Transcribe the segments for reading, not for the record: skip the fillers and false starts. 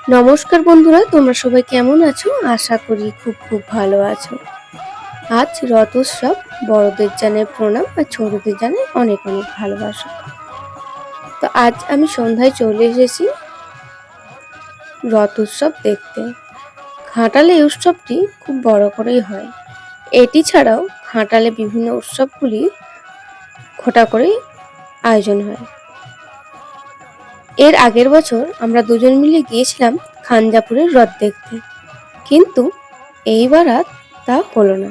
নমস্কার বন্ধুরা, তোমরা সবাই কেমন আছো? আশা করি খুব ভালো আছো। আজ রথ উৎসব। বড়দের জানাই প্রণাম আর ছোটদের জানাই অনেক ভালোবাসা। তো আজ আমি সন্ধ্যায় চলে এসেছি রথ উৎসব দেখতে। ঘাটালে এই উৎসবটি খুব বড় করেই হয়। এটি ছাড়াও ঘাটালে বিভিন্ন উৎসবগুলি ঘটা করেই আয়োজন হয়। এর আগের বছর আমরা দুজন মিলে গিয়েছিলাম খাঞ্জাপুরের রথ দেখতে, কিন্তু এইবার আর তা হলো না।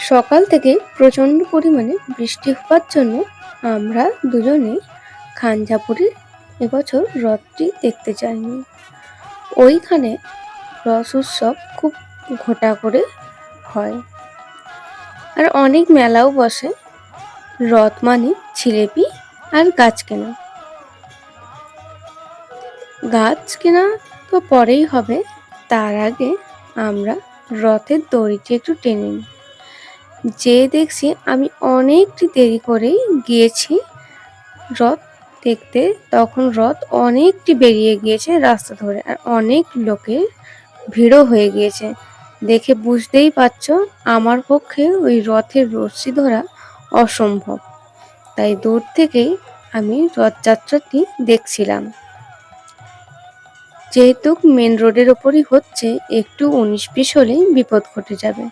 সকাল থেকে প্রচণ্ড পরিমাণে বৃষ্টি হওয়ার জন্য আমরা দুজনে খাঞ্জাপুরে এবছর রথটি দেখতে যাইনি। ওইখানে রথ উৎসব খুব ঘটা করে হয়, আর অনেক মেলাও বসে। রথ মানে জিলেপি আর গাছ কেনা। গাছ কেনা তো পরেই হবে, তার আগে আমরা রথের দড়িটি একটু টেনে নিই। যে দেখছি আমি অনেকটি দেরি করেই গিয়েছি রথ দেখতে, তখন রথ অনেকটি বেরিয়ে গিয়েছে রাস্তা ধরে, আর অনেক লোকের ভিড়ও হয়ে গিয়েছে। দেখে বুঝতেই পারছো আমার পক্ষে ওই রথের রশ্মি ধরা অসম্ভব, তাই দূর থেকেই আমি রথযাত্রাটি দেখছিলাম। যেহেতু মেন রোডের ওপরই হচ্ছে, একটু 19-20 হলেই বিপদ ঘটে যাবে,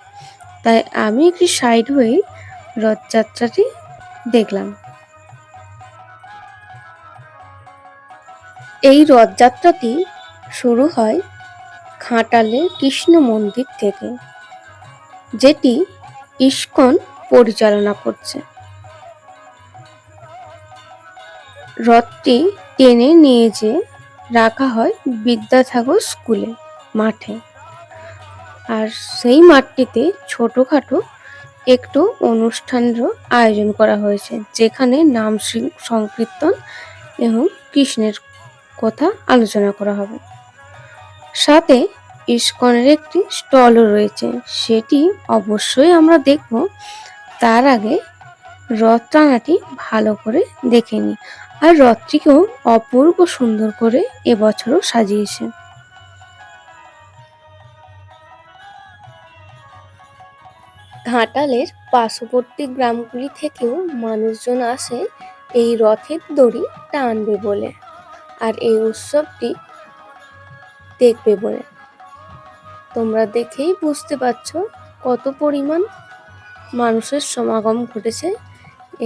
তাই আমি একটি সাইড হয়ে রথযাত্রাটি দেখলাম। এই রথযাত্রাটি শুরু হয় ঘাটালের কৃষ্ণ মন্দির থেকে, যেটি ইস্কন পরিচালনা করছে। রথটি টেনে নিয়ে যেয়ে রাখা হয় বিদ্যাসাগর স্কুলে মাঠে, আর সেই মাঠটিতে ছোটখাটো একটু অনুষ্ঠানেরও আয়োজন করা হয়েছে, যেখানে নাম সংকীর্তন এবং কৃষ্ণের কথা আলোচনা করা হবে। সাথে ইস্কনের একটি স্টলও রয়েছে, সেটি অবশ্যই আমরা দেখব। তার আগে রথ টানাটি ভালো করে দেখে নিই, আর রথটিকেও অপূর্ব সুন্দর করে এবছরও সাজিয়েছে। ঘাটালের পার্শ্ববর্তী গ্রামগুলি থেকেও মানুষজন আসে এই রথের দড়ি টানবে বলে, আর এই উৎসবটি দেখবে বলে। তোমরা দেখেই বুঝতে পারছো কত পরিমাণ মানুষের সমাগম ঘটেছে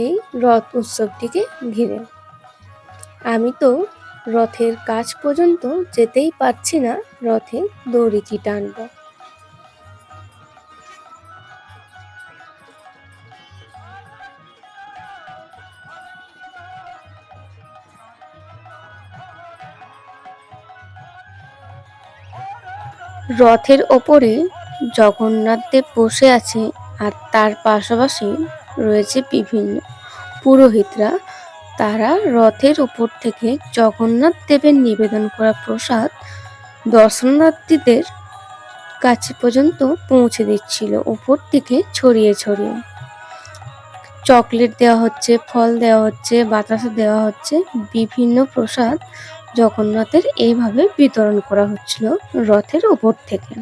এই রথ উৎসবটিকে ঘিরে। আমি তো রথের কাছ পর্যন্ত যেতেই পারছি না, রথের দড়িটি টানব। রথের ওপরে জগন্নাথ দেব বসে আছে, আর তার পাশাপাশি রয়েছে বিভিন্ন পুরোহিতরা। তারা রথের উপর থেকে জগন্নাথ দেবের নিবেদন করা প্রসাদ দর্শনার্থীদের কাছে পর্যন্ত পৌঁছে দিচ্ছিল, উপর থেকে ছড়িয়ে ছড়িয়ে। চকলেট দেওয়া হচ্ছে, ফল দেওয়া হচ্ছে, বাতাসা দেওয়া হচ্ছে, বিভিন্ন প্রসাদ জগন্নাথের এইভাবে বিতরণ করা হচ্ছিল রথের উপর থেকে।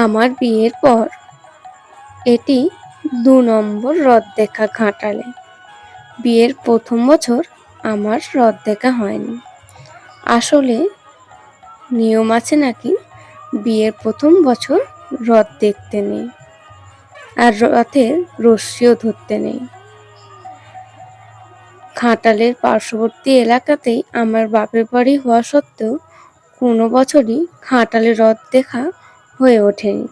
আমার বিয়ের পর এটি 2 নম্বর রথ দেখা ঘাটালে। বিয়ের প্রথম বছর আমার রথ দেখা হয়নি। আসলে নিয়ম আছে নাকি বিয়ের প্রথম বছর রথ দেখতে নেই, আর রথের রশ্মিও ধরতে নেই। ঘাটালের পার্শ্ববর্তী এলাকাতেই আমার বাপের বাড়ি হওয়া সত্ত্বেও কোনো বছরই ঘাটালে রথ দেখা হয়ে ওঠেনি।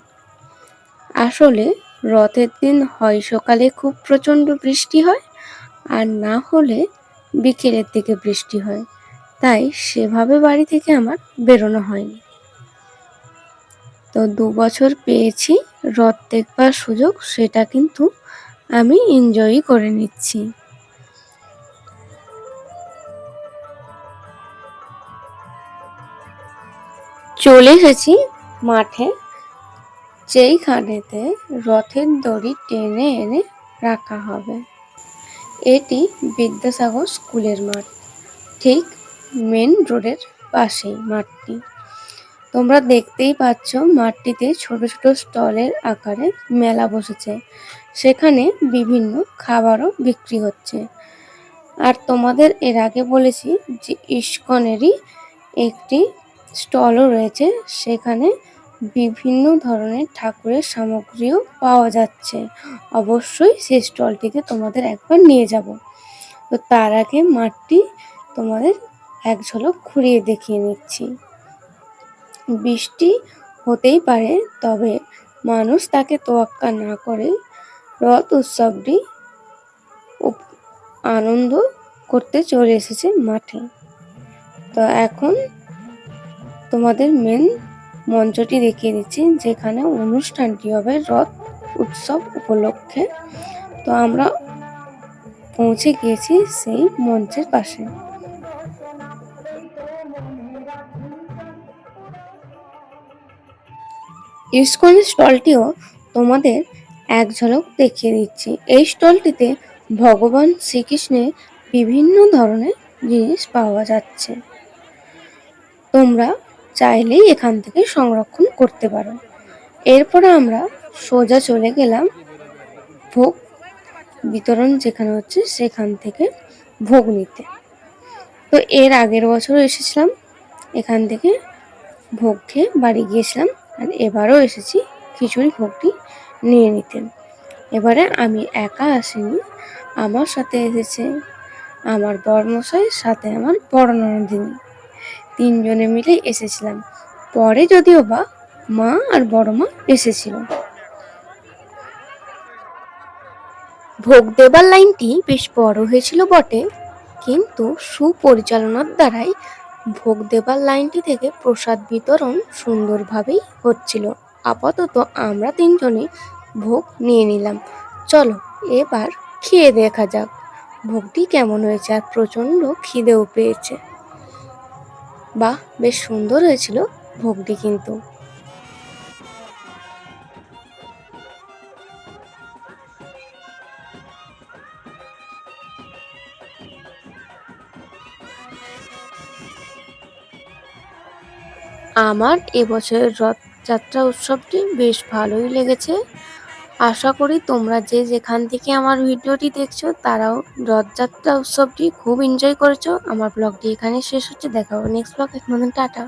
আসলে রথের দিন হয় সকালে খুব প্রচণ্ড বৃষ্টি হয়, আর না হলে বিকেলের দিকে বৃষ্টি হয়, তাই সেভাবে বাড়ি থেকে আমার বেরোনো হয়নি। তো 2 বছর পেয়েছি রথ দেখবার সুযোগ, সেটা কিন্তু আমি এনজয়ই করে নিচ্ছি। চলে এসেছি মাঠে, যেইখানেতে রথের দড়ি টেনে এনে রাখা হবে। এটি বিদ্যাসাগর স্কুলের মাঠ, ঠিক মেন রোডের পাশেই মাঠটি। তোমরা দেখতেই পাচ্ছ মাঠটিতে ছোট ছোট স্টলের আকারে মেলা বসেছে, সেখানে বিভিন্ন খাবারও বিক্রি হচ্ছে। আর তোমাদের এর আগে বলেছি যে ইস্কনেরই একটি স্টলও রয়েছে, সেখানে বিভিন্ন ধরনের ঠাকুরের সামগ্রীও পাওয়া যাচ্ছে। অবশ্যই সেই স্টলটিতে তোমাদের একবার নিয়ে যাব। তো তার আগে মাঠটি তোমাদের এক ঝলক ঘুরিয়ে দেখিয়ে নিচ্ছি। বৃষ্টি হতেই পারে, তবে মানুষ তাকে তোয়াক্কা না করে রথ উৎসবটি আনন্দ করতে চলে এসেছে মাঠে। তো এখন তোমাদের মেন মঞ্চটি দেখিয়ে দিচ্ছি, যেখানে অনুষ্ঠানটি হবে রথ উৎসব উপলক্ষে। তো আমরা পৌঁছে গিয়েছি সেই মঞ্চের পাশে। ইস্কনের স্টলটিও তোমাদের এক ঝলক দেখিয়ে দিচ্ছি। এই স্টলটিতে ভগবান শ্রীকৃষ্ণের বিভিন্ন ধরনের জিনিস পাওয়া যাচ্ছে, তোমরা চাইলেই এখান থেকে সংরক্ষণ করতে পারো। এরপরে আমরা সোজা চলে গেলাম ভোগ বিতরণ যেখানে হচ্ছে সেখান থেকে ভোগ নিতে। তো এর আগের বছর এসেছিলাম, এখান থেকে ভোগ খেয়ে বাড়ি গিয়েছিলাম, আর এবারও এসেছি খিচুড়ি ভোগটি নিয়ে নিতে। এবারে আমি একা আসিনি, আমার সাথে এসেছে আমার বরমশাই, সাথে আমার বড় ননদিনী, তিনজনে মিলে এসেছিলাম। পরে যদিও বা মা আর বড় মা এসেছিল। ভোগ দেবার লাইনটি বেশ বড় হয়েছিল বটে, কিন্তু সুপরিচালনার দ্বারাই ভোগ দেবার লাইনটি থেকে প্রসাদ বিতরণ সুন্দরভাবেই হচ্ছিল। আপাতত আমরা তিনজনে ভোগ নিয়ে নিলাম। চলো এবার খেয়ে দেখা যাক ভোগটি কেমন হয়েছে। আর প্রচণ্ড খিদেও পেয়েছে। বাহ, বেশ সুন্দর হয়েছিল ভোগটি কিন্তু। আমার এবছরের রথযাত্রা উৎসবটি বেশ ভালোই লেগেছে। আশা করি তোমরা যে যেখান থেকে আমার ভিডিওটি দেখছো তারাও রথযাত্রা উৎসবটি খুব এনজয় করেছো। আমার ব্লগটি এখানে শেষ হচ্ছে, দেখা হবে নেক্সট ব্লগ। এখন টাটা।